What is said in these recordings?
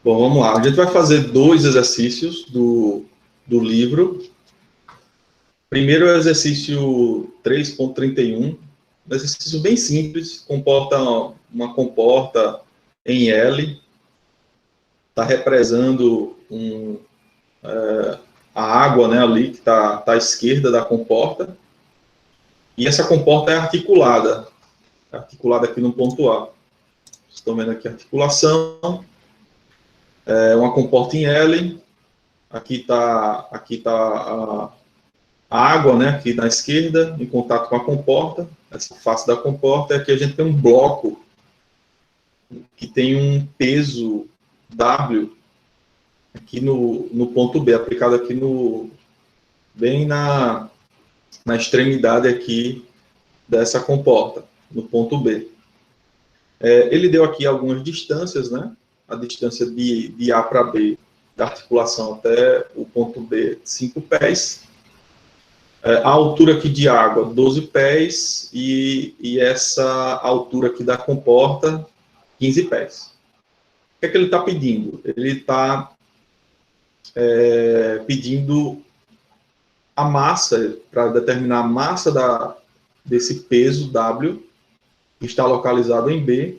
Bom, vamos lá. A gente vai fazer 2 exercícios do livro. Primeiro é o exercício 3.31. Um exercício bem simples, comporta uma comporta em L, está represando a água, né, ali que está à esquerda da comporta. E essa comporta é articulada aqui no ponto A. Vocês estão vendo aqui a articulação. É uma comporta em L. Aqui está a água, né, aqui na esquerda, em contato com a comporta, essa face da comporta. E aqui a gente tem um bloco que tem um peso W aqui no ponto B, aplicado aqui bem na extremidade aqui dessa comporta, no ponto B. Ele deu aqui algumas distâncias, né? A distância de A para B, da articulação até o ponto B, 5 pés. A altura aqui de água, 12 pés, e essa altura aqui da comporta, 15 pés. O que é que ele está pedindo? Ele está pedindo a massa, para determinar a massa desse peso W, que está localizado em B,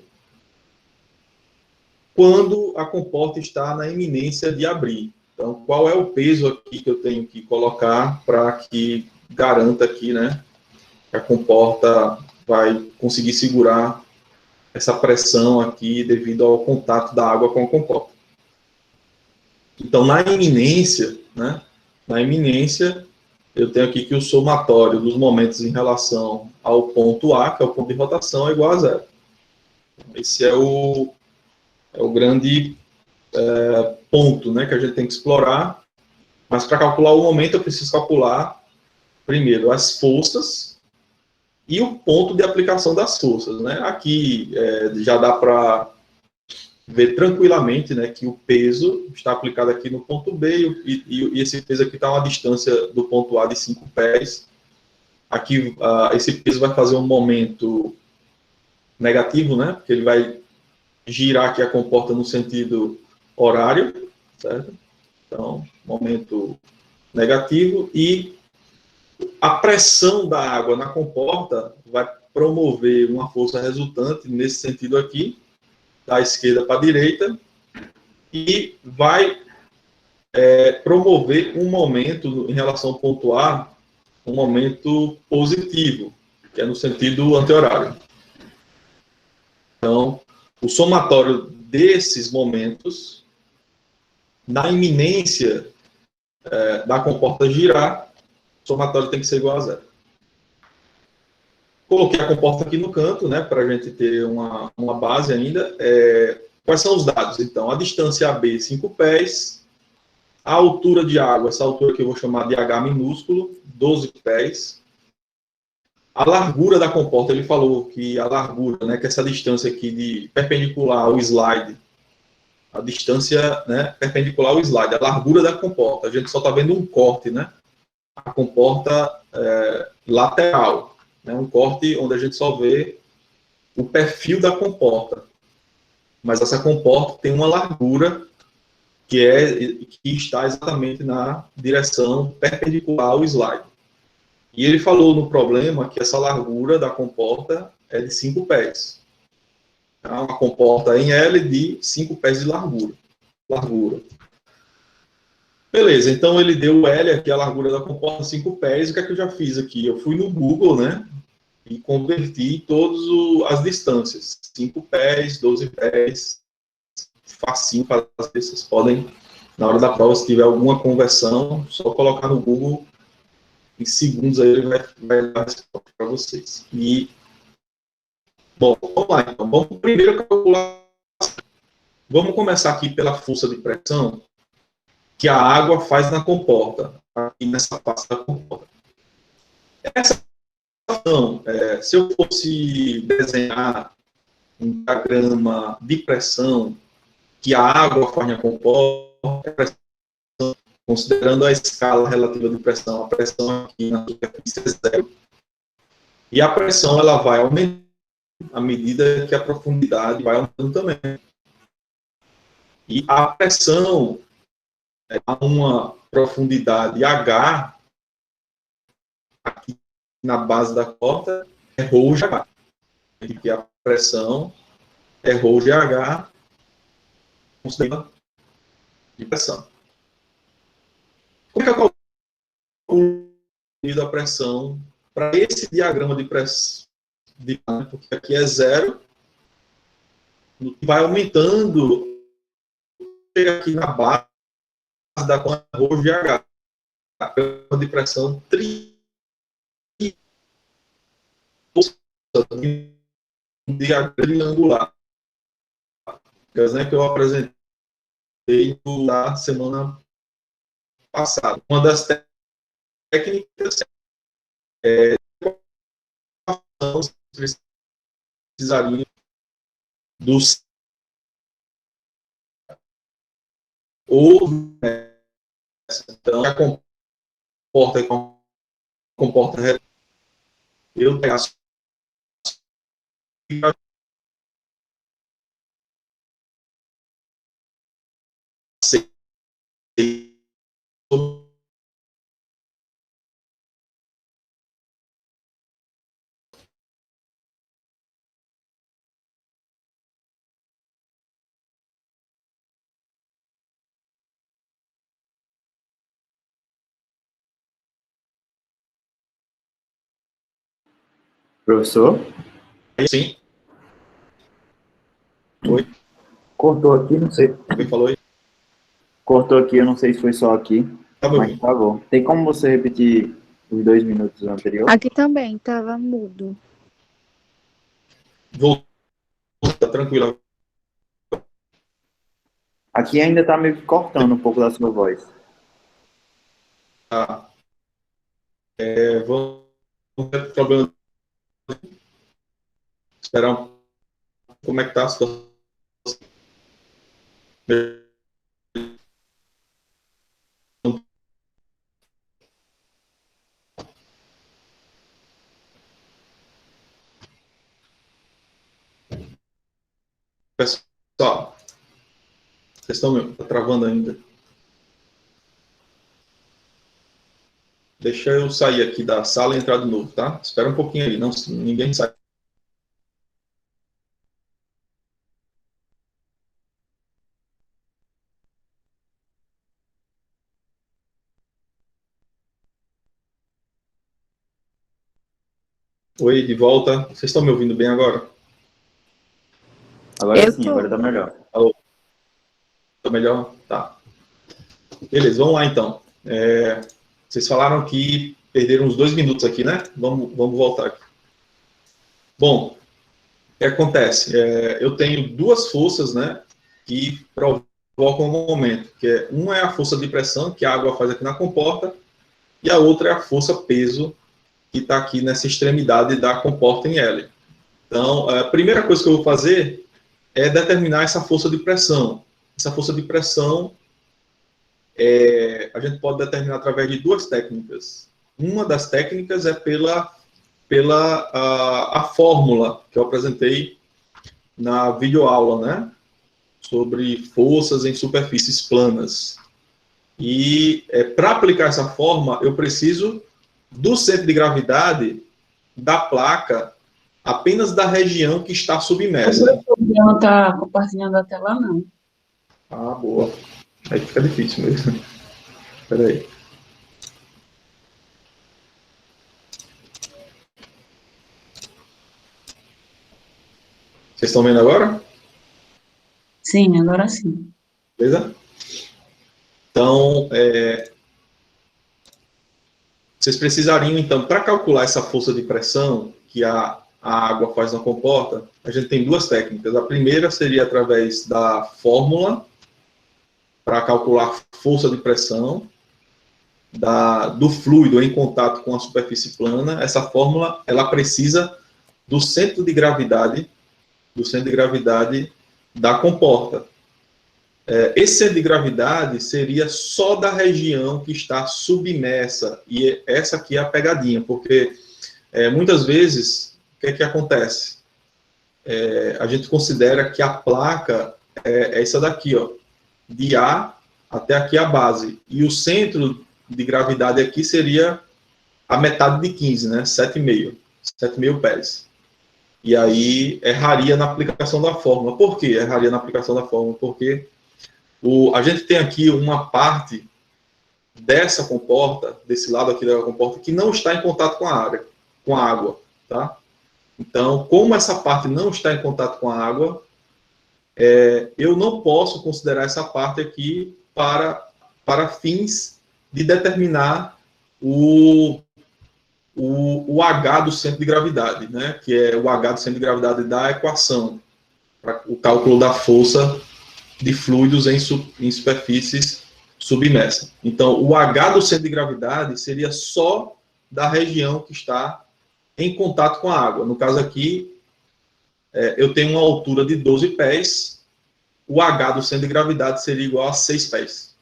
quando a comporta está na iminência de abrir. Então, qual é o peso aqui que eu tenho que colocar para que garanta aqui, né, que a comporta vai conseguir segurar essa pressão aqui devido ao contato da água com a comporta. Então, na iminência, né, eu tenho aqui que o somatório dos momentos em relação ao ponto A, que é o ponto de rotação, é igual a 0. Esse é o grande ponto, né, que a gente tem que explorar. Mas para calcular o momento, eu preciso calcular, primeiro, as forças e o ponto de aplicação das forças, né? Aqui já dá para ver tranquilamente, né, que o peso está aplicado aqui no ponto B e esse peso aqui está a uma distância do ponto A de 5 pés. Aqui, esse peso vai fazer um momento negativo, né, porque ele vai girar aqui a comporta no sentido horário, certo? Então, momento negativo, e a pressão da água na comporta vai promover uma força resultante nesse sentido aqui, da esquerda para a direita, e vai promover um momento em relação ao ponto A, um momento positivo, que é no sentido anti-horário. Então, o somatório desses momentos, na iminência da comporta girar, o somatório tem que ser igual a 0. Coloquei a comporta aqui no canto, né, para a gente ter uma base ainda. Quais são os dados? Então, a distância AB, 5 pés. A altura de água, essa altura que eu vou chamar de H minúsculo, 12 pés. A largura da comporta, ele falou que a largura, né, que essa distância aqui perpendicular ao slide, a distância, né, perpendicular ao slide, a largura da comporta. A gente só está vendo um corte, né? A comporta lateral, né, um corte onde a gente só vê o perfil da comporta. Mas essa comporta tem uma largura que está exatamente na direção perpendicular ao slide. E ele falou no problema que essa largura da comporta é de 5 pés. É uma comporta em L de 5 pés de largura. Beleza, então ele deu o L aqui, a largura da comporta, 5 pés. O que é que eu já fiz aqui? Eu fui no Google, né, e converti todas as distâncias. 5 pés, 12 pés, facinho para fazer. Vocês podem, na hora da prova, se tiver alguma conversão, só colocar no Google, em segundos aí ele vai dar a resposta para vocês. E, bom, vamos lá então. Vamos primeiro calcular. Vamos começar aqui pela força de pressão que a água faz na comporta, aqui nessa face da comporta. Essa pressão, se eu fosse desenhar um diagrama de pressão que a água faz na comporta, considerando a escala relativa de pressão, a pressão aqui na superfície é 0, e a pressão ela vai aumentando à medida que a profundidade vai aumentando também. E a pressão a uma profundidade H, aqui na base da corda, é ρ de H. E a pressão é ρ de H, considerando de pressão. Como é que eu calculo a pressão para esse diagrama de pressão? Porque aqui é zero, vai aumentando, chega aqui na base da conta ρ de H, a de pressão triangular. O exemplo que eu apresentei na semana passada. Uma das técnicas é precisaria dos ou então comporta eu tenho Professor? Sim. Oi? Cortou aqui, não sei. Quem falou aí? Cortou aqui, eu não sei se foi só aqui. Tá mas tá bom. Tem como você repetir os 2 minutos anteriores? Aqui também, estava mudo. Voltou, tá tranquilo. Aqui ainda tá meio que cortando um pouco da sua voz. Tá. Vamos ter problema. Esperar como é que tá a situação. Pessoal, vocês estão travando ainda. Deixa eu sair aqui da sala e entrar de novo, tá? Espera um pouquinho aí, não, ninguém sai. Oi, de volta. Vocês estão me ouvindo bem agora? Agora sim, agora tá melhor. Alô? Tá melhor? Tá. Beleza, vamos lá então. Vocês falaram que perderam uns 2 minutos aqui, né? Vamos voltar aqui. Bom, o que acontece? Eu tenho 2 forças, né, que provocam um momento, uma é a força de pressão, que a água faz aqui na comporta, e a outra é a força peso, que está aqui nessa extremidade da comporta em L. Então, a primeira coisa que eu vou fazer é determinar essa força de pressão. Essa força de pressão a gente pode determinar através de 2 técnicas. Uma das técnicas é pela a fórmula que eu apresentei na videoaula, né? Sobre forças em superfícies planas. E para aplicar essa fórmula, eu preciso do centro de gravidade da placa apenas da região que está submersa. Não está compartilhando a tela, não. Ah, boa. Aí fica difícil mesmo. Espera aí. Vocês estão vendo agora? Sim, agora sim. Beleza? Então, vocês precisariam, então, para calcular essa força de pressão que a água faz na comporta, a gente tem 2 técnicas. A primeira seria através da fórmula para calcular força de pressão do fluido em contato com a superfície plana. Essa fórmula, ela precisa do centro de gravidade da comporta. Esse centro de gravidade seria só da região que está submersa, e essa aqui é a pegadinha, porque muitas vezes, o que acontece? A gente considera que a placa é essa daqui, ó. de A até aqui a base. E o centro de gravidade aqui seria a metade de 15, né? 7,5 pés. E aí erraria na aplicação da fórmula. Por que erraria na aplicação da fórmula? Porque a gente tem aqui uma parte dessa comporta, desse lado aqui da comporta, que não está em contato com a água, tá? Então, como essa parte não está em contato com a água, eu não posso considerar essa parte aqui para fins de determinar o H do centro de gravidade, né? Que é o H do centro de gravidade da equação, para o cálculo da força de fluidos em superfícies submersas. Então, o H do centro de gravidade seria só da região que está em contato com a água. No caso aqui, eu tenho uma altura de 12 pés, o H do centro de gravidade seria igual a 6 pés,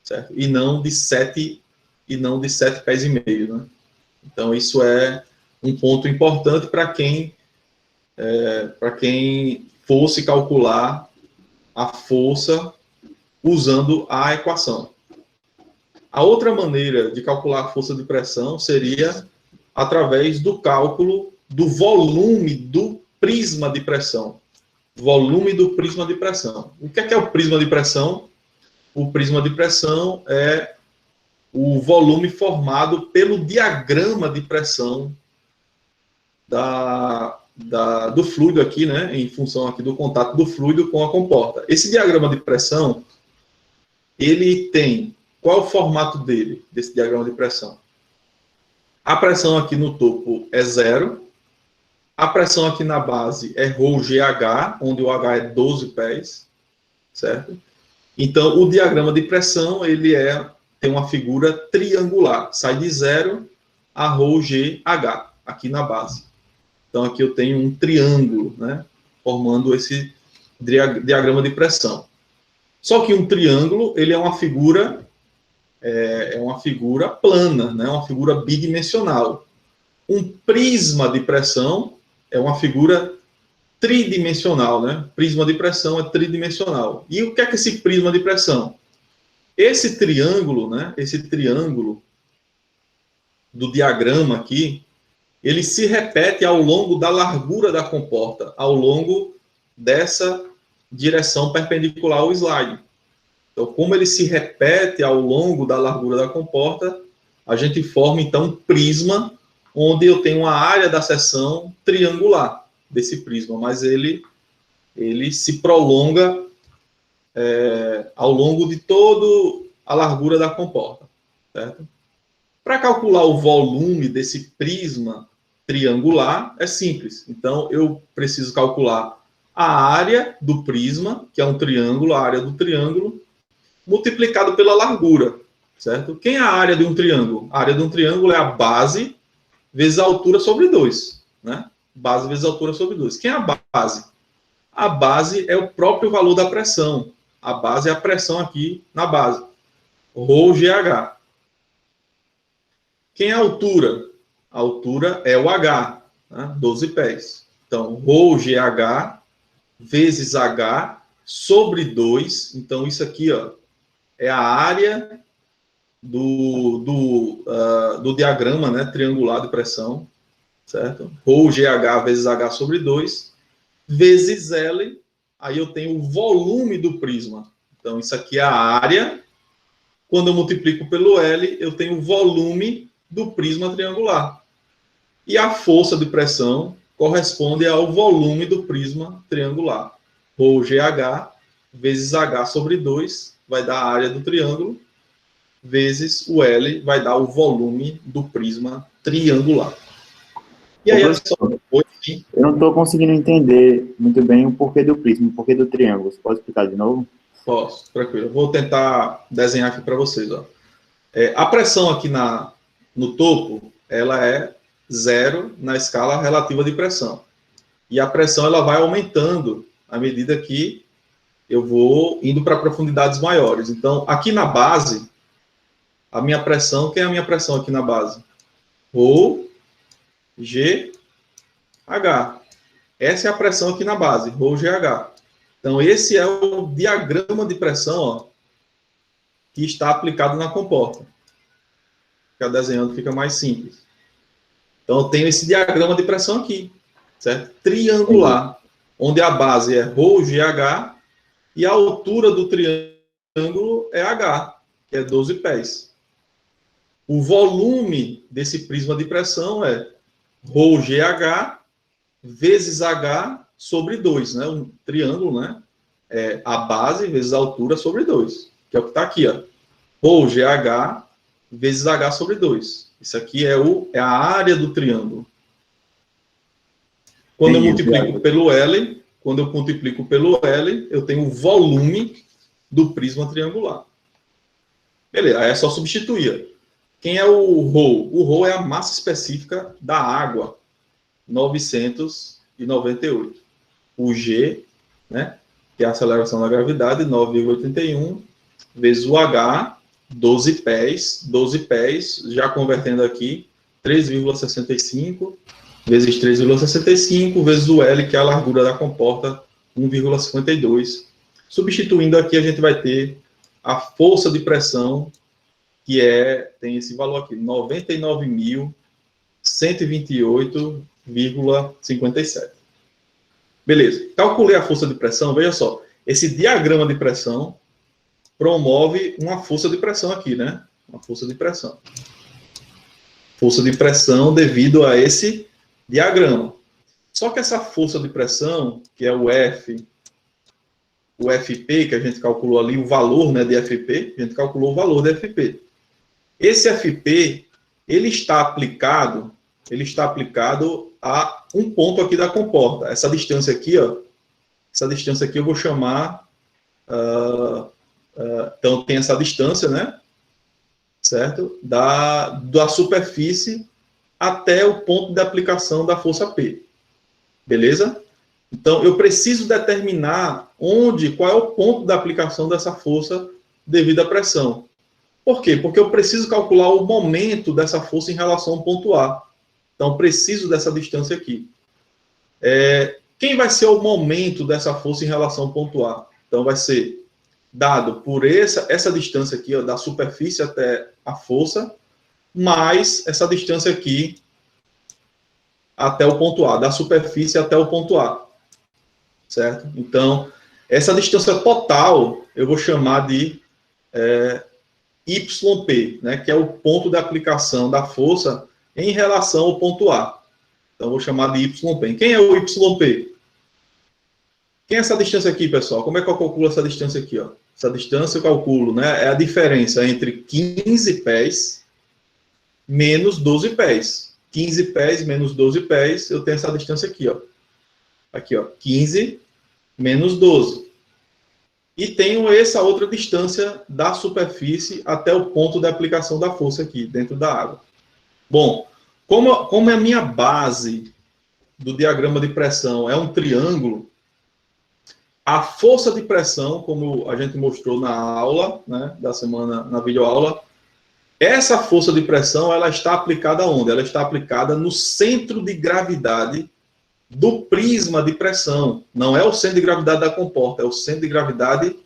certo? E não de 7 pés e meio, né? Então, isso é um ponto importante para quem fosse calcular a força usando a equação. A outra maneira de calcular a força de pressão seria através do cálculo do volume do prisma de pressão. Volume do prisma de pressão. O que é o prisma de pressão? O prisma de pressão é o volume formado pelo diagrama de pressão do fluido aqui, né, em função aqui do contato do fluido com a comporta. Esse diagrama de pressão, ele tem, qual é o formato dele, desse diagrama de pressão? A pressão aqui no topo é 0, a pressão aqui na base é ρgH, onde o H é 12 pés, certo? Então, o diagrama de pressão, ele tem uma figura triangular, sai de 0 a ρgH, aqui na base. Então, aqui eu tenho um triângulo, né, formando esse diagrama de pressão. Só que um triângulo, ele é uma figura plana, né, uma figura bidimensional. Um prisma de pressão é uma figura tridimensional, né? Prisma de pressão é tridimensional. E o que é esse prisma de pressão? Esse triângulo, né, esse triângulo do diagrama aqui, ele se repete ao longo da largura da comporta, ao longo dessa direção perpendicular ao slide. Então, como ele se repete ao longo da largura da comporta, a gente forma, então, um prisma, onde eu tenho uma área da seção triangular desse prisma, mas ele se prolonga ao longo de toda a largura da comporta, certo? Para calcular o volume desse prisma triangular, é simples. Então, eu preciso calcular a área do prisma, que é um triângulo, a área do triângulo, multiplicado pela largura, certo? Quem é a área de um triângulo? A área de um triângulo é a base vezes a altura sobre 2, né? Base vezes a altura sobre 2. Quem é a base? A base é o próprio valor da pressão. A base é a pressão aqui na base. ρgH. Quem é a altura? A altura é o H, né? 12 pés. Então, ρgH vezes H sobre 2. Então, isso aqui, ó, é a área do diagrama, né, triangular de pressão, certo? ρgH vezes H sobre 2, vezes L, aí eu tenho o volume do prisma. Então, isso aqui é a área. Quando eu multiplico pelo L, eu tenho o volume do prisma triangular. E a força de pressão corresponde ao volume do prisma triangular. ρgH vezes H sobre 2 vai dar a área do triângulo, vezes o L vai dar o volume do prisma triangular. E aí, eu não estou conseguindo entender muito bem o porquê do prisma, o porquê do triângulo. Você pode explicar de novo? Posso, tranquilo. Vou tentar desenhar aqui para vocês. Ó. A pressão aqui no topo, ela é 0 na escala relativa de pressão. E a pressão ela vai aumentando à medida que eu vou indo para profundidades maiores. Então, aqui na base, a minha pressão, quem é a minha pressão aqui na base? ρgH. Essa é a pressão aqui na base, ρgH. Então, esse é o diagrama de pressão, ó, que está aplicado na comporta. Ficar desenhando fica mais simples. Então, eu tenho esse diagrama de pressão aqui, certo? Triangular, onde a base é ρGH e a altura do triângulo é H, que é 12 pés. O volume desse prisma de pressão é ρGH vezes H sobre 2, né? Um triângulo, né? É a base vezes a altura sobre 2, que é o que está aqui, ó. ρGH vezes H sobre 2. Isso aqui é a área do triângulo. Quando eu multiplico pelo L, eu tenho o volume do prisma triangular. Beleza, aí é só substituir. Quem é o ρ? O ρ é a massa específica da água, 998. O G, né, que é a aceleração da gravidade, 9,81, vezes o H, 12 pés, já convertendo aqui, 3,65, vezes 3,65, vezes o L, que é a largura da comporta, 1,52. Substituindo aqui, a gente vai ter a força de pressão, que tem esse valor aqui, 99.128,57. Beleza. Calculei a força de pressão, veja só. Esse diagrama de pressão promove uma força de pressão aqui, né? Uma força de pressão. Força de pressão devido a esse diagrama. Só que essa força de pressão, que é o F, o FP, que a gente calculou ali, o valor, né, de FP, a gente calculou o valor de FP. Esse FP, ele está aplicado a um ponto aqui da comporta. Essa distância aqui, ó, eu vou chamar, então tem essa distância, né, certo? Da superfície até o ponto de aplicação da força P. Beleza? Então, eu preciso determinar qual é o ponto da aplicação dessa força devido à pressão. Por quê? Porque eu preciso calcular o momento dessa força em relação ao ponto A. Então, preciso dessa distância aqui. Quem vai ser o momento dessa força em relação ao ponto A? Então, vai ser dado por essa distância aqui, ó, da superfície até a força, mais essa distância aqui até o ponto A, da superfície até o ponto A. Certo? Então, essa distância total eu vou chamar de YP, né, que é o ponto de aplicação da força em relação ao ponto A. Então, eu vou chamar de YP. Quem é o YP? Quem é essa distância aqui, pessoal? Como é que eu calculo essa distância aqui? Ó? Essa distância eu calculo, né, é a diferença entre 15 pés menos 12 pés. 15 pés menos 12 pés, eu tenho essa distância aqui, ó. Aqui, ó, 15 menos 12. E tenho essa outra distância da superfície até o ponto de aplicação da força aqui, dentro da água. Bom, como a minha base do diagrama de pressão é um triângulo, a força de pressão, como a gente mostrou na aula, né, da semana, na videoaula, essa força de pressão, ela está aplicada onde? Ela está aplicada no centro de gravidade do prisma de pressão. Não é o centro de gravidade da comporta, é o centro de gravidade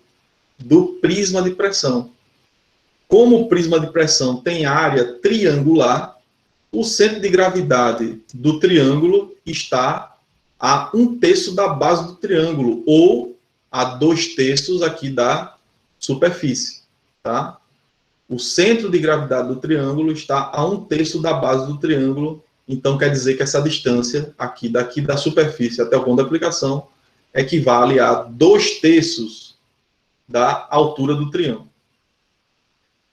do prisma de pressão. Como o prisma de pressão tem área triangular, o centro de gravidade do triângulo está a 1/3 da base do triângulo, ou a 2/3 aqui da superfície, tá? O centro de gravidade do triângulo está a 1/3 da base do triângulo. Então, quer dizer que essa distância aqui, daqui da superfície até o ponto de aplicação, equivale a 2/3 da altura do triângulo.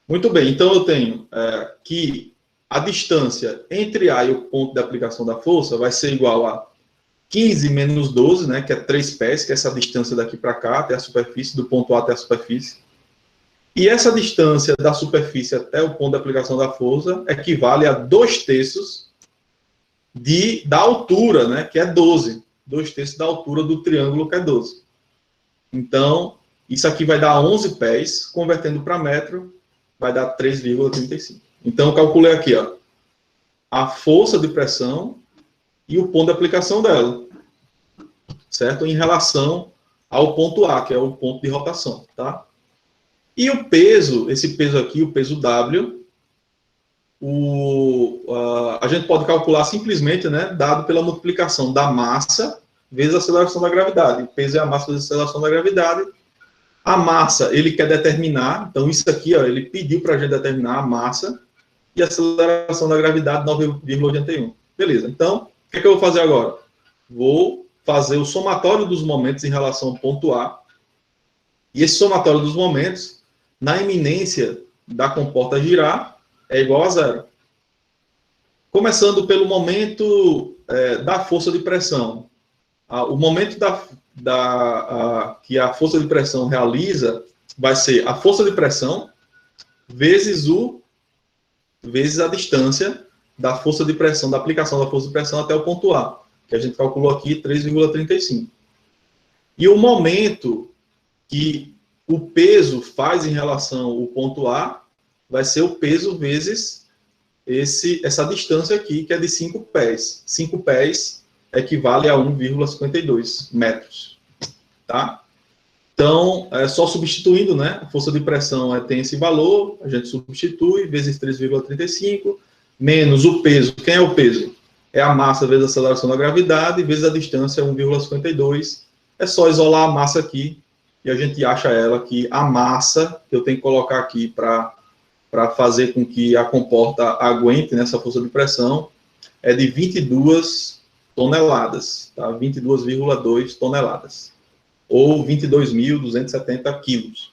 Muito bem, então eu tenho que a distância entre A e o ponto de aplicação da força vai ser igual a 15 menos 12, né, que é 3 pés, que é essa distância daqui para cá, até a superfície, do ponto A até a superfície. E essa distância da superfície até o ponto de aplicação da força equivale a 2/3 da altura, né, que é 12. 2/3 da altura do triângulo, que é 12. Então, isso aqui vai dar 11 pés, convertendo para metro, vai dar 3,35. Então, eu calculei aqui, ó, a força de pressão e o ponto de aplicação dela, certo? Em relação ao ponto A, que é o ponto de rotação, tá? E o peso, esse peso aqui, o peso W, a gente pode calcular simplesmente, né, dado pela multiplicação da massa vezes a aceleração da gravidade. O peso é a massa vezes a aceleração da gravidade. A massa, ele quer determinar, então isso aqui, ó, ele pediu para a gente determinar a massa e a aceleração da gravidade 9,81. Beleza, então, o que é que eu vou fazer agora? Vou fazer o somatório dos momentos em relação ao ponto A, e esse somatório dos momentos, na iminência da comporta girar, é igual a zero. Começando pelo momento da força de pressão. O momento que a força de pressão realiza vai ser a força de pressão vezes a distância da força de pressão, da aplicação da força de pressão até o ponto A, que a gente calculou aqui 3,35. E o momento que o peso faz em relação ao ponto A vai ser o peso vezes essa distância aqui, que é de 5 pés. 5 pés equivale a 1,52 metros. Tá? Então, só substituindo, né? A força de pressão tem esse valor, a gente substitui, vezes 3,35, menos o peso. Quem é o peso? É a massa vezes a aceleração da gravidade, vezes a distância, 1,52. É só isolar a massa aqui, e a gente acha ela que a massa que eu tenho que colocar aqui para fazer com que a comporta aguente nessa força de pressão é de 22 toneladas, tá? 22,2 toneladas, ou 22.270 quilos.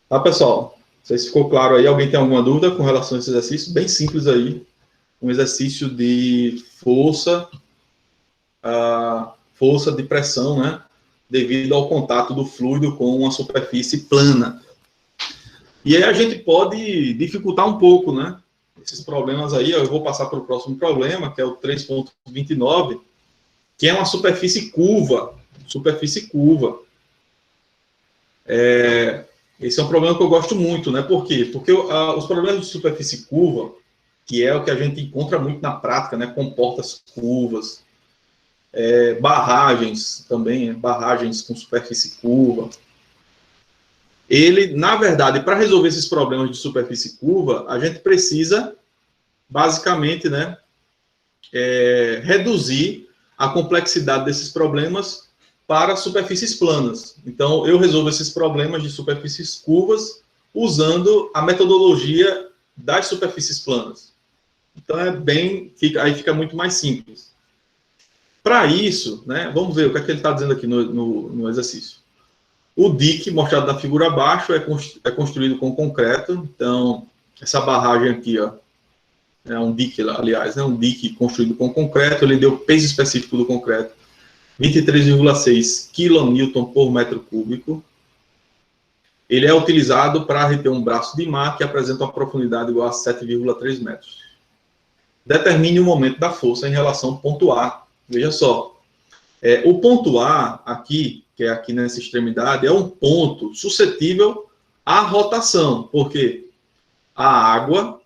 Tá, pessoal? Não sei se ficou claro aí. Alguém tem alguma dúvida com relação a esse exercício? Bem simples aí, um exercício de força de pressão, né? Devido ao contato do fluido com uma superfície plana. E aí a gente pode dificultar um pouco, né? Esses problemas aí, eu vou passar para o próximo problema, que é o 3.29, que é uma superfície curva. Esse é um problema que eu gosto muito, né? Por quê? Porque os problemas de superfície curva, que é o que a gente encontra muito na prática, né? Comportas curvas, barragens também, barragens com superfície curva. Ele, na verdade, para resolver esses problemas de superfície curva, a gente precisa, basicamente, né, reduzir a complexidade desses problemas para superfícies planas. Então, eu resolvo esses problemas de superfícies curvas usando a metodologia das superfícies planas. Então, aí fica muito mais simples. Para isso, né, vamos ver o que é que ele está dizendo aqui no exercício. O dique, mostrado na figura abaixo, é construído com concreto. Então, essa barragem aqui, ó, é um dique, aliás, um dique construído com concreto. Ele deu peso específico do concreto, 23,6 kN por metro cúbico. Ele é utilizado para reter um braço de mar que apresenta uma profundidade igual a 7,3 metros. Determine o momento da força em relação ao ponto A. Veja só. O ponto A, aqui, que é aqui nessa extremidade, é um ponto suscetível à rotação, porque a água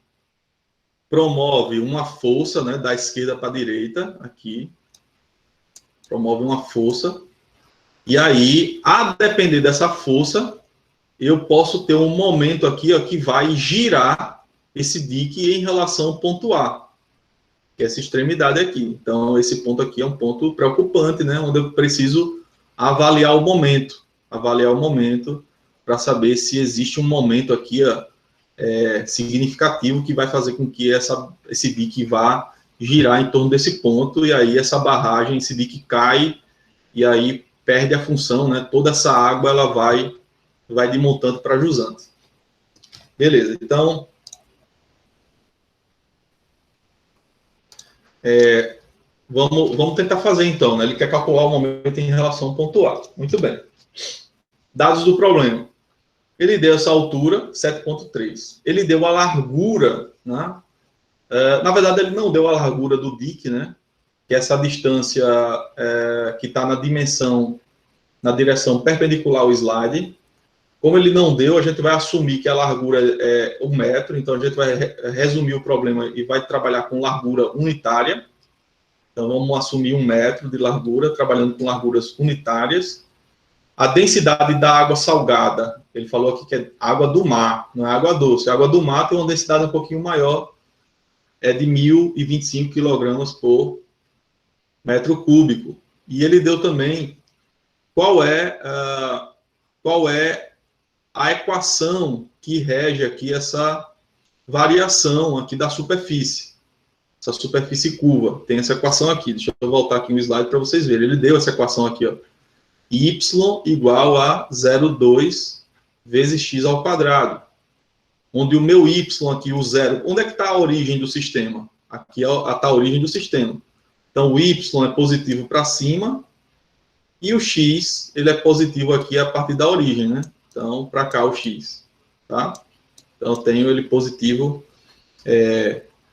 promove uma força, né, da esquerda para a direita, aqui, promove uma força, e aí, a depender dessa força, eu posso ter um momento aqui, ó, que vai girar esse dique em relação ao ponto A, que é essa extremidade aqui. Então, esse ponto aqui é um ponto preocupante, né, onde eu preciso avaliar o momento para saber se existe um momento aqui significativo que vai fazer com que esse dique vá girar em torno desse ponto, e aí essa barragem, esse dique cai, e aí perde a função, né? Toda essa água ela vai de montante para jusante. Beleza, então vamos tentar fazer então, né? Ele quer calcular o momento em relação ao ponto A. Muito bem. Dados do problema. Ele deu essa altura, 7,3. Ele deu a largura, né? Na verdade, ele não deu a largura do dique, né? Que é essa distância que está na direção perpendicular ao slide. Como ele não deu, a gente vai assumir que a largura é 1 metro, então a gente vai resumir o problema e vai trabalhar com largura unitária. Então, vamos assumir 1 metro de largura, trabalhando com larguras unitárias. A densidade da água salgada Ele falou aqui que é água do mar, não é água doce. A água do mar tem uma densidade um pouquinho maior, é de 1.025 kg por metro cúbico. E ele deu também qual é a equação que rege aqui essa variação aqui da superfície. Essa superfície curva. Tem essa equação aqui. Deixa eu voltar aqui no slide para vocês verem. Ele deu essa equação aqui, ó. Y igual a 0,2 vezes x ao quadrado. Onde o meu y aqui, o zero, onde é que está a origem do sistema? Aqui está a origem do sistema. Então, o y é positivo para cima e o x, ele é positivo aqui a partir da origem, né? Então, para cá o x, tá? Então, eu tenho ele positivo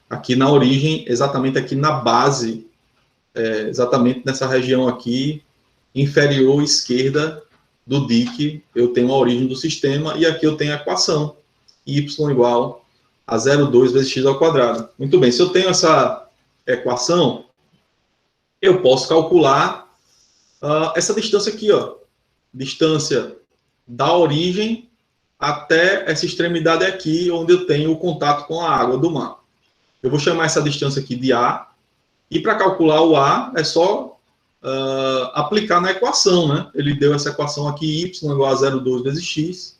aqui na origem, exatamente aqui na base, exatamente nessa região aqui, inferior esquerda do dique, eu tenho a origem do sistema, e aqui eu tenho a equação, y igual a 0,2 vezes x ao quadrado. Muito bem, se eu tenho essa equação, eu posso calcular essa distância aqui, ó, distância da origem até essa extremidade aqui, onde eu tenho o contato com a água do mar. Eu vou chamar essa distância aqui de A, e para calcular o A, é só aplicar na equação, né? Ele deu essa equação aqui, y igual a 0,2 vezes x,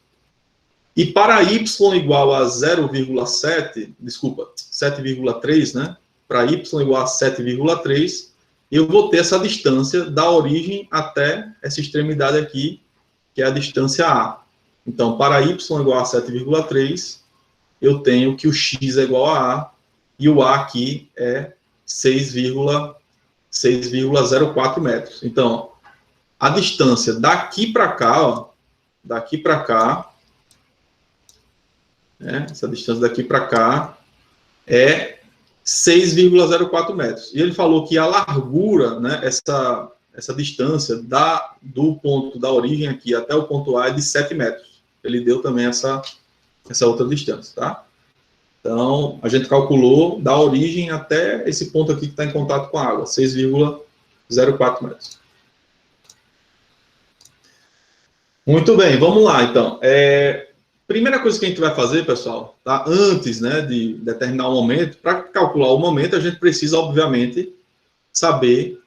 e para y igual a 0,7, desculpa, 7,3, né? Para y igual a 7,3, eu vou ter essa distância da origem até essa extremidade aqui, que é a distância A. Então, para y igual a 7,3, eu tenho que o x é igual a A, e o A aqui é 6,04 metros. Então, a distância daqui para cá, ó, daqui para cá, essa distância daqui para cá é 6,04 metros. E ele falou que a largura, né, essa distância do ponto da origem aqui até o ponto A é de 7 metros. Ele deu também essa outra distância, tá? Então, a gente calculou da origem até esse ponto aqui que está em contato com a água, 6,04 metros. Muito bem, vamos lá, então. Primeira coisa que a gente vai fazer, pessoal, tá? Antes, né, de determinar o momento, para calcular o momento, a gente precisa, obviamente, saber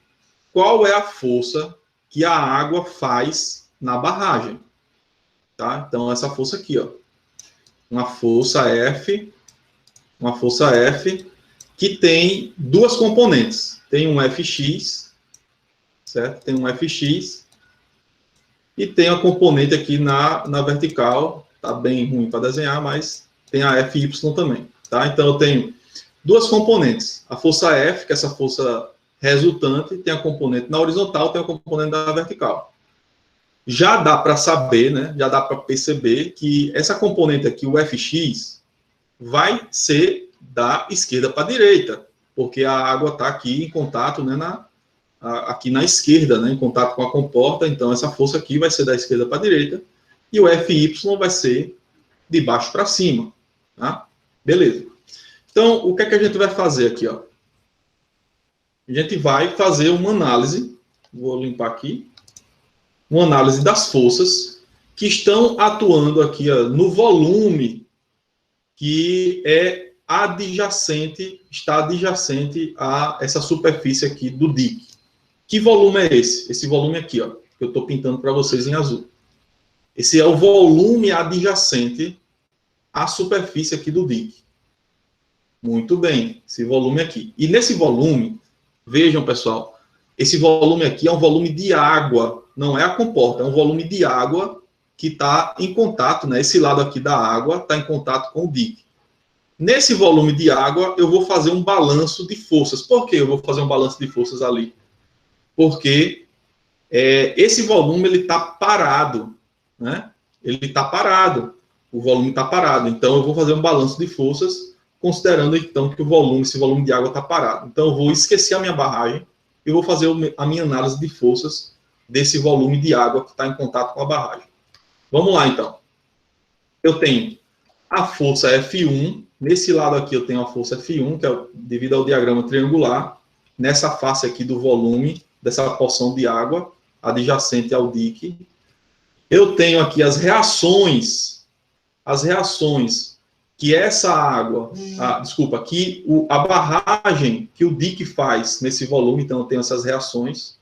qual é a força que a água faz na barragem, tá? Então, essa força aqui, ó. Uma força F que tem duas componentes. Tem um Fx, certo? Tem um Fx e tem a componente aqui na vertical. Tá bem ruim para desenhar, mas tem a Fy também, tá? Então, eu tenho duas componentes. A força F, que é essa força resultante, tem a componente na horizontal, tem a componente na vertical. Já dá para saber, né? Já dá para perceber que essa componente aqui, o Fx, vai ser da esquerda para a direita, porque a água está aqui em contato, né, aqui na esquerda, né, em contato com a comporta, então essa força aqui vai ser da esquerda para a direita, e o Fy vai ser de baixo para cima, tá? Beleza. Então, o que é que a gente vai fazer aqui, ó? A gente vai fazer uma análise, vou limpar aqui, uma análise das forças que estão atuando aqui, ó, no volume que está adjacente a essa superfície aqui do dique. Que volume é esse? Esse volume aqui, ó, que eu estou pintando para vocês em azul. Esse é o volume adjacente à superfície aqui do dique. Muito bem, esse volume aqui. E nesse volume, vejam, pessoal, esse volume aqui é um volume de água, não é a comporta, é um volume de água que está em contato, né? Esse lado aqui da água está em contato com o dique. Nesse volume de água, eu vou fazer um balanço de forças. Por que eu vou fazer um balanço de forças ali? Porque esse volume ele está parado, né? Ele está parado, o volume está parado. Então, eu vou fazer um balanço de forças, considerando, então, que esse volume de água está parado. Então, eu vou esquecer a minha barragem e vou fazer a minha análise de forças desse volume de água que está em contato com a barragem. Vamos lá, então. Eu tenho a força F1. Nesse lado aqui, eu tenho a força F1, que é devido ao diagrama triangular. Nessa face aqui do volume, dessa porção de água adjacente ao dique. eu tenho aqui as reações que essa água, a barragem que o dique faz nesse volume, então eu tenho essas reações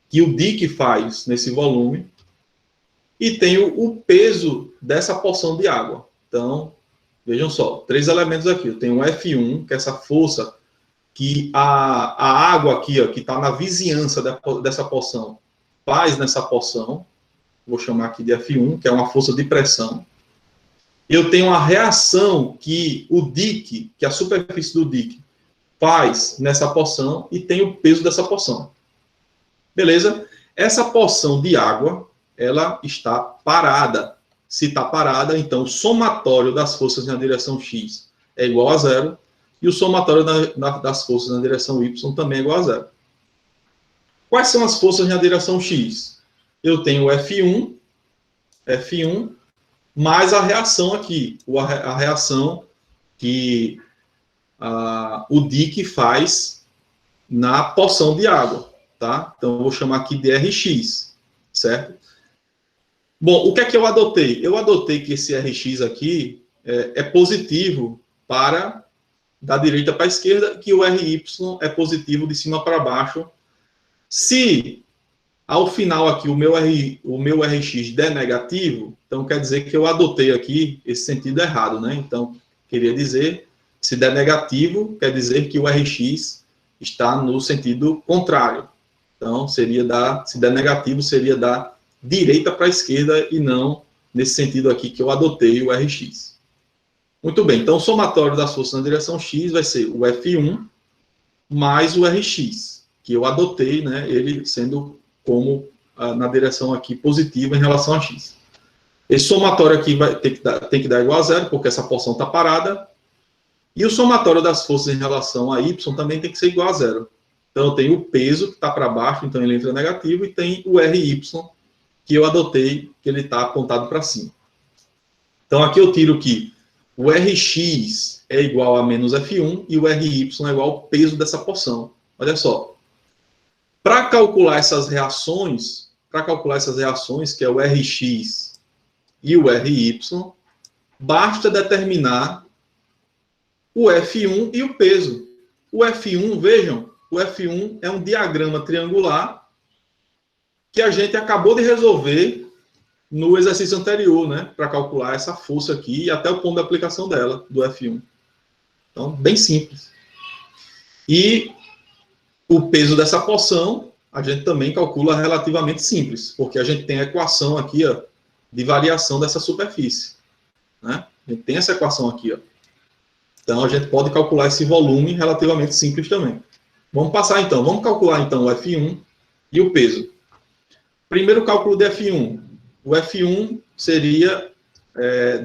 que o dique faz nesse volume, e tenho o peso dessa porção de água. Então, vejam só, 3 elementos aqui. Eu tenho o F1, que é essa força que a água aqui, ó, que está na vizinhança dessa porção, faz nessa porção. Vou chamar aqui de F1, que é uma força de pressão. Eu tenho a reação que o dique, que a superfície do dique, faz nessa porção, e tem o peso dessa porção. Beleza? Essa porção de água, ela está parada. Se está parada, então o somatório das forças na direção X é igual a 0, e o somatório das forças na direção Y também é igual a 0. Quais são as forças na direção X? Eu tenho F1, mais a reação aqui, a reação que o dique faz na porção de água, tá? Então, eu vou chamar aqui de Rx, certo? Bom, o que é que eu adotei? Eu adotei que esse Rx aqui é positivo da direita para a esquerda, que o Ry é positivo de cima para baixo. Se ao final aqui o meu Rx der negativo, então quer dizer que eu adotei aqui esse sentido errado, né? Então, queria dizer, se der negativo, quer dizer que o Rx está no sentido contrário. Então, se der negativo, seria da direita para a esquerda e não nesse sentido aqui que eu adotei o Rx. Muito bem, então o somatório das forças na direção X vai ser o F1 mais o Rx, que eu adotei, né, ele sendo como na direção aqui positiva em relação a X. Esse somatório aqui tem que dar igual a 0, porque essa porção está parada. E o somatório das forças em relação a Y também tem que ser igual a 0. Então, eu tenho o peso, que está para baixo, então ele entra negativo, e tem o Ry, que eu adotei, que ele está apontado para cima. Então, aqui eu tiro que o Rx é igual a menos F1, e o Ry é igual ao peso dessa porção. Olha só. Para calcular essas reações, que é o Rx e o Ry, basta determinar o F1 e o peso. O F1, vejam, o F1 é um diagrama triangular que a gente acabou de resolver no exercício anterior, né, para calcular essa força aqui e até o ponto de aplicação dela, do F1. Então, bem simples. E o peso dessa porção, a gente também calcula relativamente simples, porque a gente tem a equação aqui, ó, de variação dessa superfície, né? A gente tem essa equação aqui, ó. Então, a gente pode calcular esse volume relativamente simples também. Vamos calcular então o F1 e o peso. Primeiro cálculo de F1. O F1 seria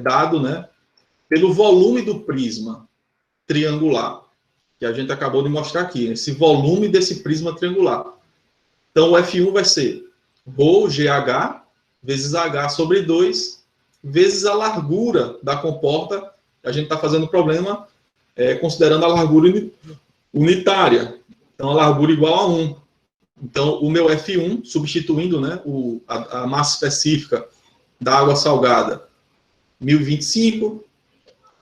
dado, né, pelo volume do prisma triangular, que a gente acabou de mostrar aqui, esse volume desse prisma triangular. Então, o F1 vai ser ρGH vezes H sobre 2, vezes a largura da comporta. A gente está fazendo o problema considerando a largura unitária. Então, a largura igual a 1. Então, o meu F1, substituindo, né, a massa específica da água salgada, 1025,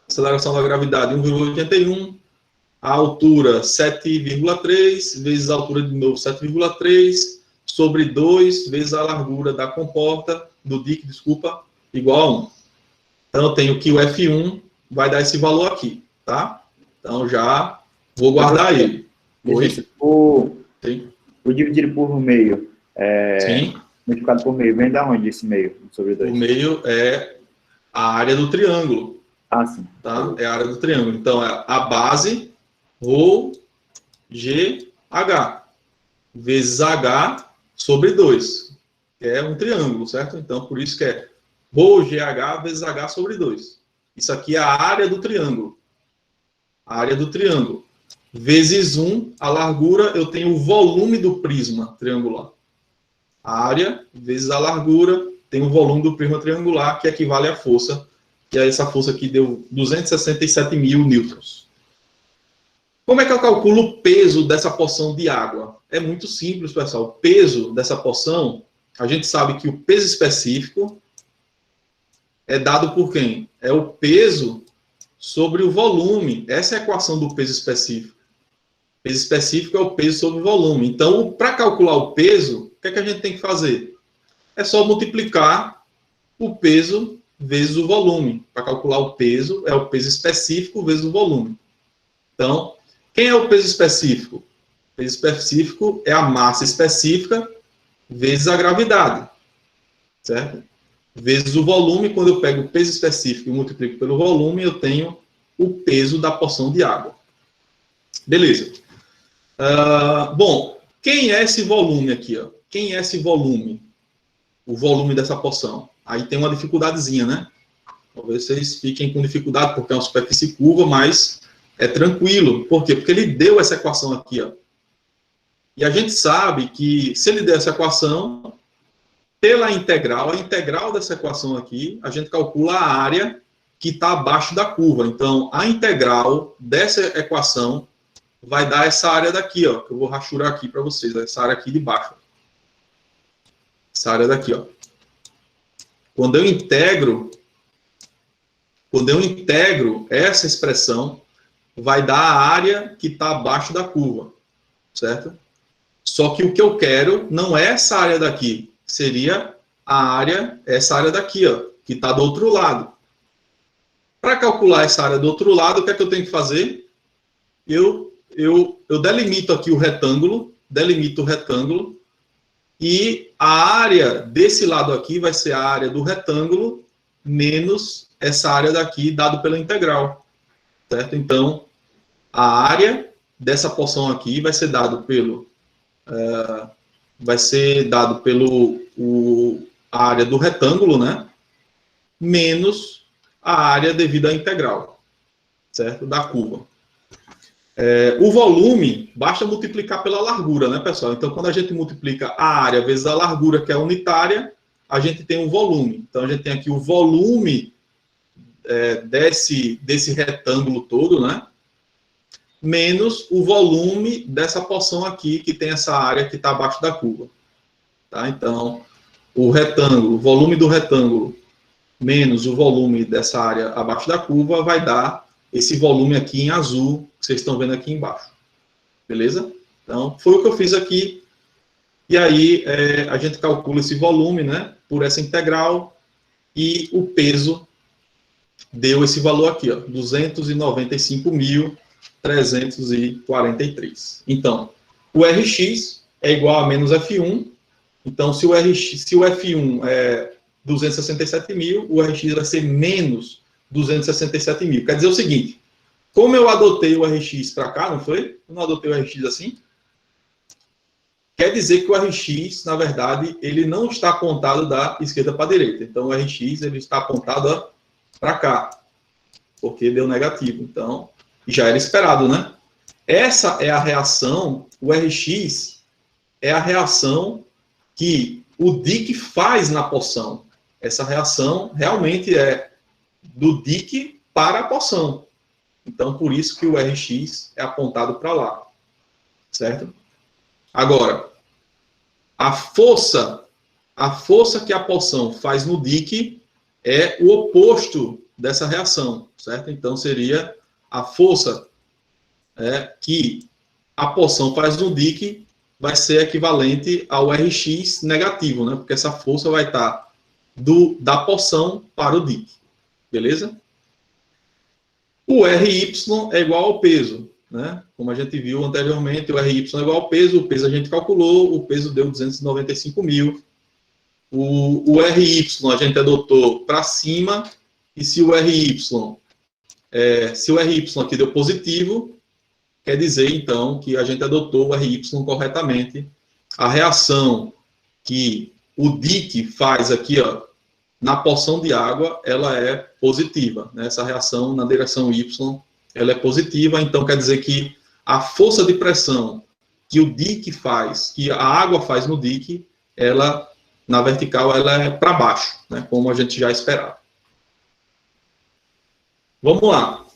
aceleração da gravidade 1,81, a altura 7,3, vezes a altura de novo 7,3, sobre 2, vezes a largura da comporta, do dique, igual a 1. Então, eu tenho que o F1 vai dar esse valor aqui, tá? Então, já vou guardar ele. O dividido por meio, Sim. multiplicado por meio, vem da onde esse meio? Sobre 2? O meio é a área do triângulo. Ah, sim. Tá? É a área do triângulo. Então, é a base, ρGH, vezes H sobre 2, que é um triângulo, certo? Então, por isso que é ρGH vezes H sobre 2. Isso aqui é a área do triângulo. A área do triângulo. Vezes 1, a largura, eu tenho o volume do prisma triangular. A área vezes a largura, tem o volume do prisma triangular, que equivale à força, que é essa força que deu 267 mil newtons. Como é que eu calculo o peso dessa porção de água? É muito simples, pessoal. O peso dessa porção a gente sabe que o peso específico é dado por quem? É o peso sobre o volume. Essa é a equação do peso específico. O peso específico é o peso sobre o volume. Então, para calcular o peso, o que é que a gente tem que fazer? É só multiplicar o peso vezes o volume. Para calcular o peso, é o peso específico vezes o volume. Então, quem é o peso específico? O peso específico é a massa específica vezes a gravidade, certo? Vezes o volume. Quando eu pego o peso específico e multiplico pelo volume, eu tenho o peso da porção de água. Beleza. Bom, quem é esse volume aqui? Ó? Quem é esse volume? O volume dessa porção. Aí tem uma dificuldadezinha, né? Talvez vocês fiquem com dificuldade, porque é uma superfície curva, mas é tranquilo. Por quê? Porque ele deu essa equação aqui, ó. E a gente sabe que, se ele der essa equação, pela integral, a integral dessa equação aqui, a gente calcula a área que está abaixo da curva. Então, a integral dessa equação vai dar essa área daqui, ó, que eu vou rachurar aqui para vocês, essa área aqui de baixo. Essa área daqui, ó. Quando eu integro essa expressão, vai dar a área que está abaixo da curva, certo? Só que o que eu quero não é essa área daqui, seria essa área daqui, ó, que está do outro lado. Para calcular essa área do outro lado, o que é que eu tenho que fazer? Eu delimito aqui o retângulo, e a área desse lado aqui vai ser a área do retângulo menos essa área daqui, dado pela integral, certo? Então, a área dessa porção aqui vai ser dado pelo a área do retângulo, né? Menos a área devido à integral, certo? Da curva. O volume, basta multiplicar pela largura, né, pessoal? Então, quando a gente multiplica a área vezes a largura, que é unitária, a gente tem um volume. Então, a gente tem aqui o volume desse retângulo todo, né? Menos o volume dessa porção aqui, que tem essa área que está abaixo da curva. Tá? Então, o volume do retângulo menos o volume dessa área abaixo da curva vai dar esse volume aqui em azul, que vocês estão vendo aqui embaixo. Beleza? Então, foi o que eu fiz aqui. E aí, a gente calcula esse volume, né, por essa integral, e o peso deu esse valor aqui, ó, 295.343. Então, o Rx é igual a menos F1. Então, se o F1 é 267.000, o Rx vai ser menos 267.000. Quer dizer o seguinte, como eu adotei o Rx para cá, não foi? Eu não adotei o Rx assim? Quer dizer que o Rx, na verdade, ele não está apontado da esquerda para a direita. Então, o Rx ele está apontado para cá, porque deu negativo. Então, já era esperado, né? Essa é a reação, o Rx é a reação que o Dick faz na porção. Essa reação realmente é do Dick para a porção. Então, por isso que o Rx é apontado para lá. Certo? Agora, a força que a porção faz no Dick é o oposto dessa reação. Certo? Então, seria a força que a porção faz no Dick vai ser equivalente ao Rx negativo, né? Porque essa força vai estar da porção para o Dick. Beleza? O Ry é igual ao peso, né? Como a gente viu anteriormente, o Ry é igual ao peso, o peso a gente calculou, o peso deu 295.000. O Ry a gente adotou para cima, e se o Ry aqui deu positivo, quer dizer, então, que a gente adotou o Ry corretamente. A reação que o Dick faz aqui, ó, na porção de água, ela é positiva. Né? Essa reação na direção Y, ela é positiva. Então, quer dizer que a força de pressão que o Dick faz, que a água faz no Dick, ela, na vertical, ela é para baixo, né? Como a gente já esperava. Vamos lá.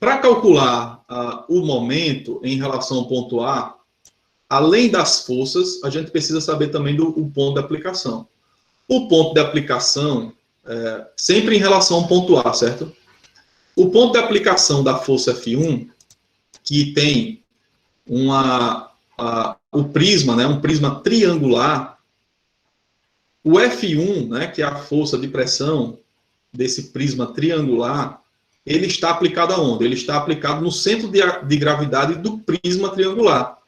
Para calcular o momento em relação ao ponto A, além das forças, a gente precisa saber também do ponto de aplicação. O ponto de aplicação, sempre em relação ao ponto A, certo? O ponto de aplicação da força F1, que tem o prisma, né, um prisma triangular, o F1, né, que é a força de pressão desse prisma triangular, ele está aplicado aonde? Ele está aplicado no centro de gravidade do prisma triangular.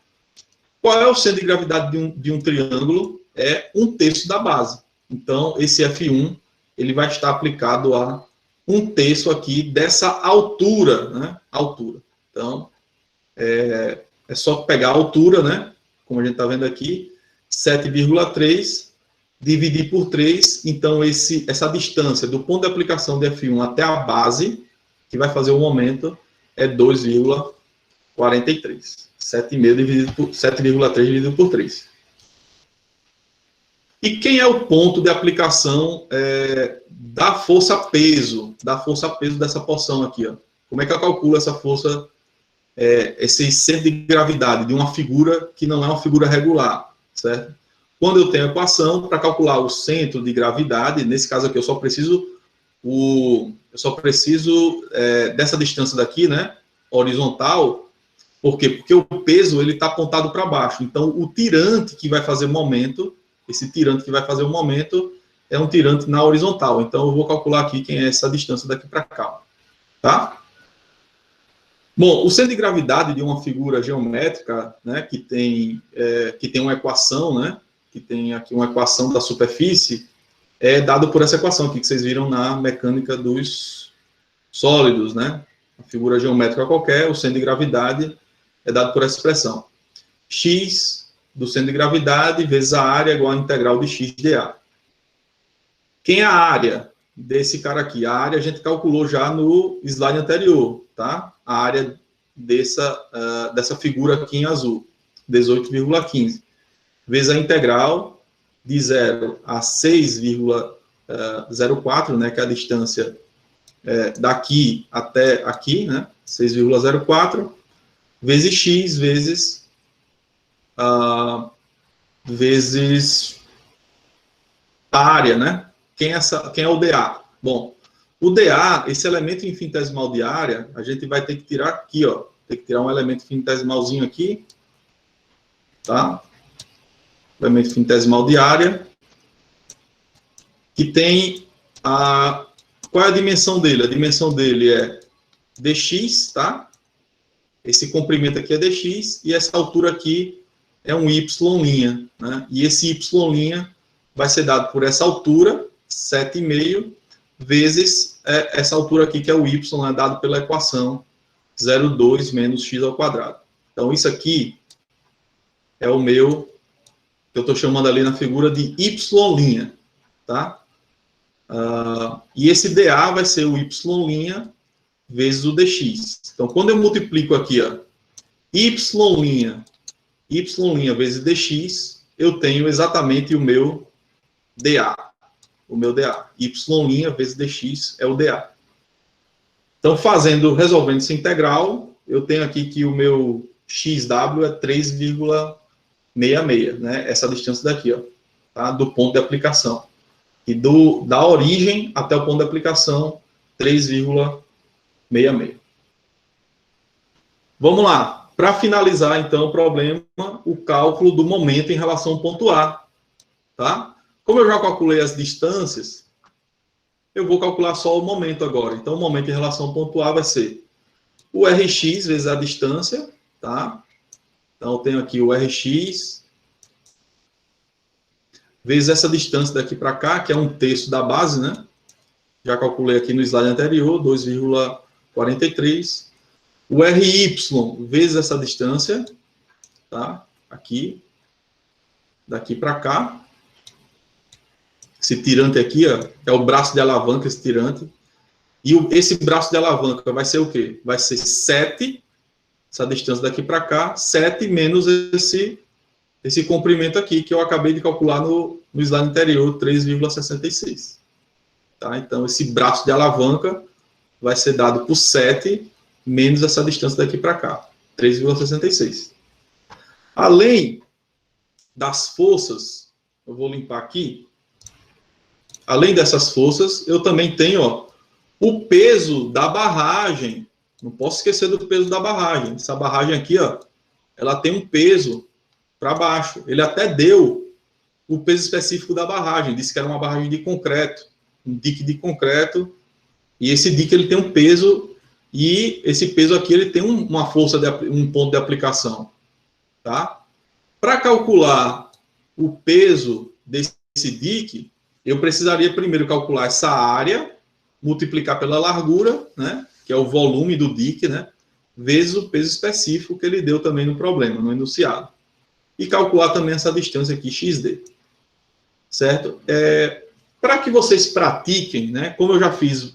Qual é o centro de gravidade de um triângulo? É 1/3 da base. Então, esse F1, ele vai estar aplicado a 1/3 aqui dessa altura, né? Altura. Então, é só pegar a altura, né? Como a gente está vendo aqui, 7,3, dividir por 3. Então, essa distância do ponto de aplicação de F1 até a base, que vai fazer o momento, é 2,43. 7,3 dividido por 3. E quem é o ponto de aplicação da força-peso dessa porção aqui? Ó? Como é que eu calculo essa força, esse centro de gravidade de uma figura que não é uma figura regular, certo? Quando eu tenho a equação, para calcular o centro de gravidade, nesse caso aqui eu só preciso dessa distância daqui, né, horizontal. Por quê? Porque o peso ele está apontado para baixo. Então, o tirante que vai fazer o momento, esse tirante que vai fazer o momento, é um tirante na horizontal. Então, eu vou calcular aqui quem é essa distância daqui para cá. Tá? Bom, o centro de gravidade de uma figura geométrica, né, que tem uma equação, né, que tem aqui uma equação da superfície, é dado por essa equação aqui que vocês viram na mecânica dos sólidos, né? A figura geométrica qualquer, o centro de gravidade é dado por essa expressão. X do centro de gravidade vezes a área igual a integral de x dA. Quem é a área desse cara aqui? A área a gente calculou já no slide anterior, tá? A área dessa figura aqui em azul, 18,15. Vezes a integral de 0 a 6,04, né? Que é a distância daqui até aqui, né? 6,04. Vezes x, vezes a área, né? Quem é o dA? Bom, o dA, esse elemento infinitesimal de área, a gente vai ter que tirar aqui, ó. Tem que tirar um elemento infinitesimalzinho aqui, tá? Elemento infinitesimal de área, que tem qual é a dimensão dele? A dimensão dele é dx, tá? Esse comprimento aqui é dx, e essa altura aqui é um y', né? E esse y' vai ser dado por essa altura, 7,5, vezes essa altura aqui, que é o y, é dado pela equação 0,2 menos x ao quadrado. Então, isso aqui é o meu, que eu estou chamando ali na figura de y', tá? E esse dA vai ser o y' vezes o dx. Então, quando eu multiplico aqui, ó, y' vezes dx, eu tenho exatamente o meu dA. O meu dA. Y' vezes dx é o dA. Então, resolvendo essa integral, eu tenho aqui que o meu xw é 3,66, né? Essa distância daqui, ó, tá? Do ponto de aplicação. E da origem até o ponto de aplicação, 3,66. Vamos lá. Para finalizar, então, o problema, o cálculo do momento em relação ao ponto A. Tá? Como eu já calculei as distâncias, eu vou calcular só o momento agora. Então, o momento em relação ao ponto A vai ser o Rx vezes a distância. Tá? Então, eu tenho aqui o Rx vezes essa distância daqui para cá, que é 1/3 da base, né? Já calculei aqui no slide anterior, 2,43. O RY vezes essa distância, tá? Aqui, daqui para cá. Esse tirante aqui, ó, é o braço de alavanca, esse tirante. E esse braço de alavanca vai ser o quê? Vai ser 7, essa distância daqui para cá, 7 menos esse comprimento aqui, que eu acabei de calcular no slide anterior, 3,66. Tá? Então, esse braço de alavanca vai ser dado por 7 menos essa distância daqui para cá, 3,66. Além das forças, eu vou limpar aqui, além dessas forças, eu também tenho, ó, o peso da barragem. Não posso esquecer do peso da barragem. Essa barragem aqui, ó, ela tem um peso para baixo. Ele até deu o peso específico da barragem. Disse que era uma barragem de concreto, um dique de concreto. E esse dique ele tem um peso, e esse peso aqui ele tem uma força, um ponto de aplicação. Tá? Para calcular o peso desse dique, eu precisaria primeiro calcular essa área, multiplicar pela largura, né, que é o volume do dique, né, vezes o peso específico que ele deu também no problema, no enunciado. E calcular também essa distância aqui, XD. Certo? Para que vocês pratiquem, né, como eu já fiz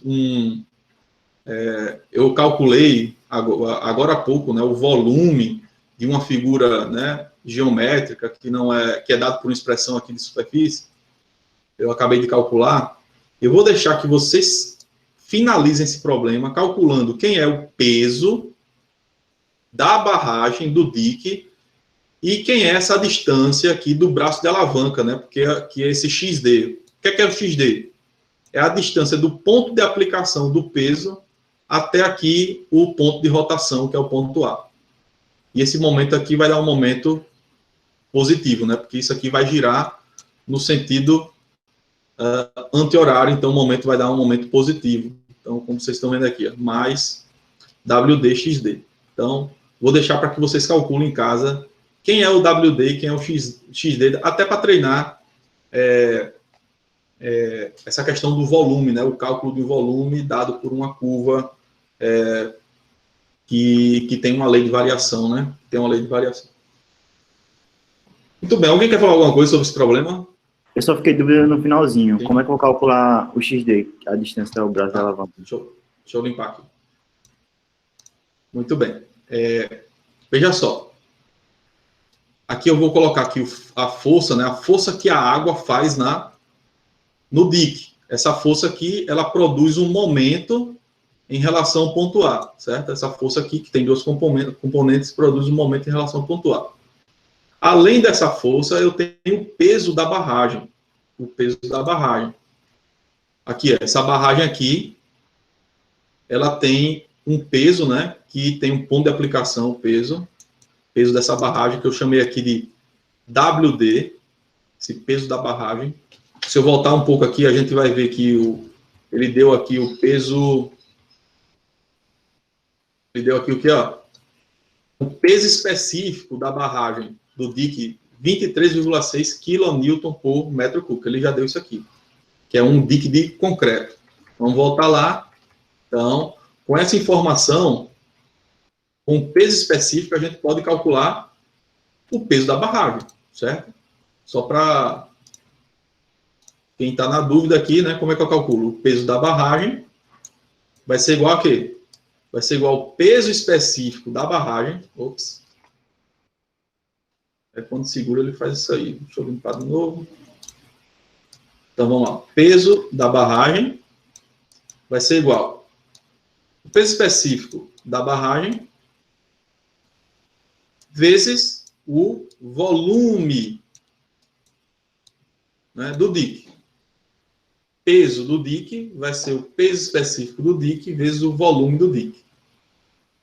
eu calculei agora há pouco, né, o volume de uma figura, né, geométrica que é dado por uma expressão aqui de superfície. Eu acabei de calcular. Eu vou deixar que vocês finalizem esse problema calculando quem é o peso da barragem do dique e quem é essa distância aqui do braço de alavanca, né? Porque que é esse XD. O que é o XD? É a distância do ponto de aplicação do peso até aqui o ponto de rotação, que é o ponto A. E esse momento aqui vai dar um momento positivo, né? Porque isso aqui vai girar no sentido anti-horário, então o momento vai dar um momento positivo. Então, como vocês estão vendo aqui, ó, mais WDXD. Então, vou deixar para que vocês calculem em casa quem é o WD e quem é o XD, até para treinar essa questão do volume, né? O cálculo do volume dado por uma curva que tem uma lei de variação, né? Tem uma lei de variação. Muito bem, alguém quer falar alguma coisa sobre esse problema? Eu só fiquei dúvida no finalzinho. Sim. Como é que eu vou calcular o XD, a distância do braço da alavanca? Deixa eu limpar aqui. Muito bem. Veja só. Aqui eu vou colocar aqui a força, né? A força que a água faz no dique. Essa força aqui, ela produz um momento em relação ao ponto A, certo? Essa força aqui, que tem dois componentes, produz um momento em relação ao ponto A. Além dessa força, eu tenho o peso da barragem. O peso da barragem. Aqui, essa barragem aqui, ela tem um peso, né? Que tem um ponto de aplicação, o peso dessa barragem, que eu chamei aqui de WD, esse peso da barragem. Se eu voltar um pouco aqui, a gente vai ver que ele deu aqui o peso... Ele deu aqui o quê, ó? O peso específico da barragem do dique, 23,6 kN por metro cúbico. Ele já deu isso aqui, que é um dique de concreto. Vamos voltar lá. Então, com essa informação, com o peso específico, a gente pode calcular o peso da barragem, certo? Só para quem está na dúvida aqui, né? Como é que eu calculo? O peso da barragem vai ser igual a quê? Vai ser igual ao peso específico da barragem. Ops. Quando segura, ele faz isso aí. Deixa eu limpar de novo. Então, vamos lá. Peso da barragem vai ser igual. O peso específico da barragem vezes o volume, né, do dique. Peso do dique vai ser o peso específico do dique vezes o volume do dique.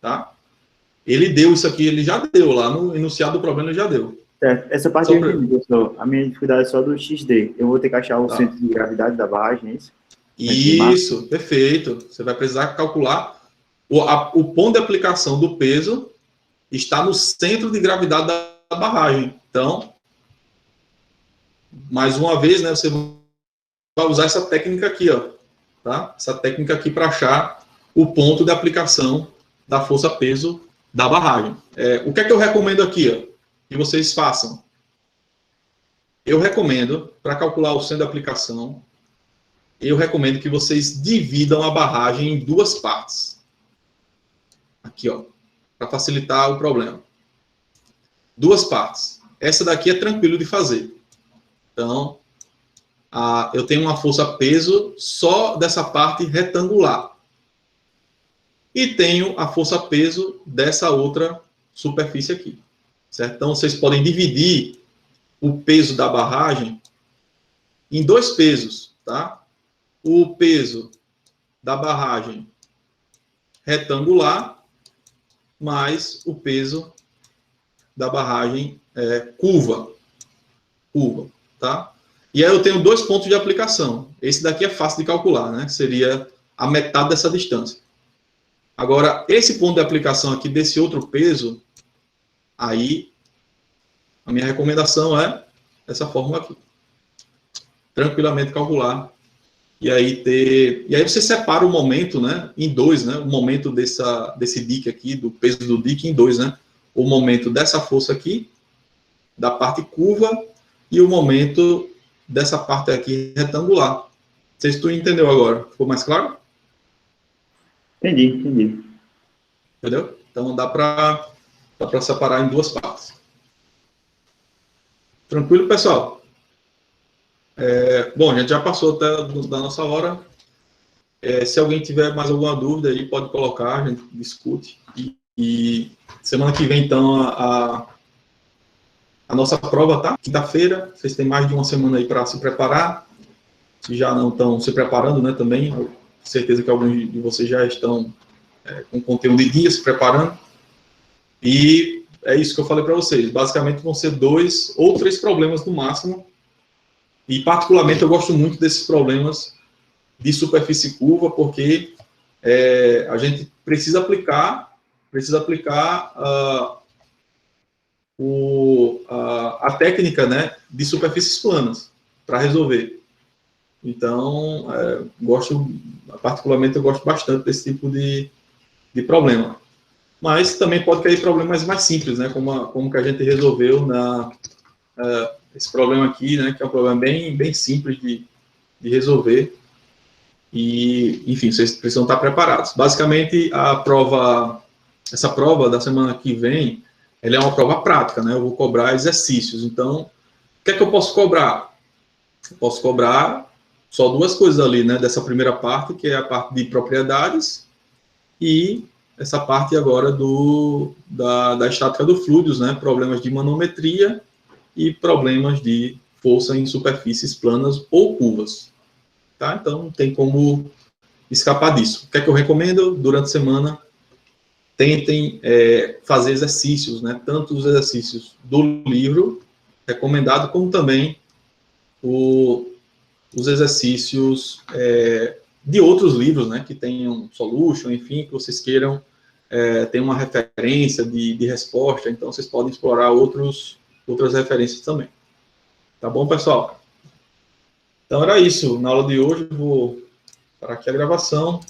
Tá? Ele deu isso aqui, ele já deu lá no enunciado do problema, ele já deu. Certo. Essa parte eu entendi, professor. A minha dificuldade é só do XD. Eu vou ter que achar o centro de gravidade da barragem, é isso? Isso, perfeito. Você vai precisar calcular o ponto de aplicação do peso está no centro de gravidade da barragem. Então, mais uma vez, né, você vai usar essa técnica aqui, ó, tá? Essa técnica aqui para achar o ponto de aplicação da força-peso da barragem. O que é que eu recomendo aqui, ó, que vocês façam? Eu recomendo, para calcular o centro de aplicação, eu recomendo que vocês dividam a barragem em duas partes. Aqui, ó, para facilitar o problema. Duas partes. Essa daqui é tranquilo de fazer. Então, eu tenho uma força-peso só dessa parte retangular. E tenho a força-peso dessa outra superfície aqui. certo? Então, vocês podem dividir o peso da barragem em 2 pesos, tá? O peso da barragem retangular mais o peso da barragem curva, tá? E aí eu tenho 2 pontos de aplicação. Esse daqui é fácil de calcular, né? Seria a metade dessa distância. Agora, esse ponto de aplicação aqui desse outro peso, aí a minha recomendação é essa fórmula aqui. Tranquilamente calcular. E aí você separa o momento, né, em 2, né? O momento desse dique aqui, do peso do dique em 2, né? O momento dessa força aqui, da parte curva, e o momento dessa parte aqui retangular. Não sei se tu entendeu agora. Ficou mais claro? Entendi. Entendeu? Então dá para separar em 2 partes. Tranquilo, pessoal? Bom, a gente já passou até da nossa hora. Se alguém tiver mais alguma dúvida aí, pode colocar, a gente discute. E semana que vem, então, a nossa prova, tá? Quinta-feira, vocês têm mais de uma semana aí para se preparar. Se já não estão se preparando, né, também, com certeza que alguns de vocês já estão com conteúdo de dia, se preparando. E é isso que eu falei para vocês. Basicamente, vão ser 2 ou 3 problemas no máximo. E, particularmente, eu gosto muito desses problemas de superfície curva, porque a gente precisa aplicar a técnica, né, de superfícies planas para resolver. Então, particularmente, eu gosto bastante desse tipo de problema. Mas também pode cair problemas mais simples, né, como que a gente resolveu esse problema aqui, né, que é um problema bem simples de resolver. E, enfim, vocês precisam estar preparados. Basicamente, essa prova da semana que vem, ela é uma prova prática, né? Eu vou cobrar exercícios. Então, o que é que eu posso cobrar? Eu posso cobrar só 2 coisas ali, né? Dessa primeira parte, que é a parte de propriedades, e essa parte agora da estática do fluidos, né? Problemas de manometria e problemas de força em superfícies planas ou curvas. Tá? Então, não tem como escapar disso. O que é que eu recomendo? Durante a semana, tentem fazer exercícios, né? Tanto os exercícios do livro recomendado, como também os exercícios de outros livros, né? Que tenham solution, enfim, que vocês queiram ter uma referência de resposta. Então, vocês podem explorar outras referências também. Tá bom, pessoal? Então, era isso. Na aula de hoje, eu vou parar aqui a gravação.